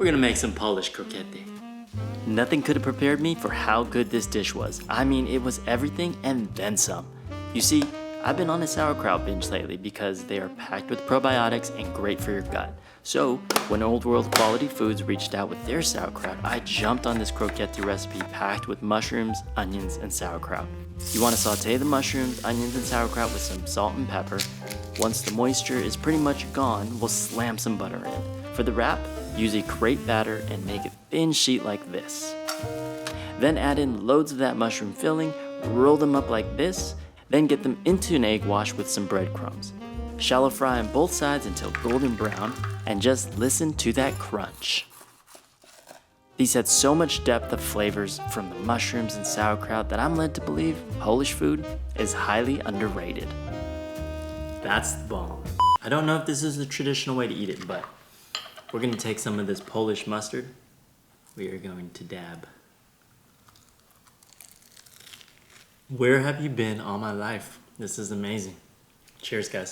we're gonna make some Polish croquetti. Nothing could have prepared me for how good this dish was. I mean, it was everything and then some. You see, I've been on a sauerkraut binge lately because they are packed with probiotics and great for your gut. So, when Old World Quality Foods reached out with their sauerkraut, I jumped on this croquetti recipe packed with mushrooms, onions, and sauerkraut. You want to saute the mushrooms, onions, and sauerkraut with some salt and pepper. Once the moisture is pretty much gone, we'll slam some butter in. For the wrap, use a Crepe Batter and make a thin sheet like this. Then add in loads of that mushroom filling, roll them up like this, then get them into an egg wash with some breadcrumbs. Shallow fry on both sides until golden brown, and just listen to that crunch. These had so much depth of flavors from the mushrooms and sauerkraut that I'm led to believe Polish food is highly underrated. That's the bomb. I don't know if this is the traditional way to eat it, but we're gonna take some of this Polish mustard. We are going to dab. Where have you been all my life? This is amazing. Cheers, guys.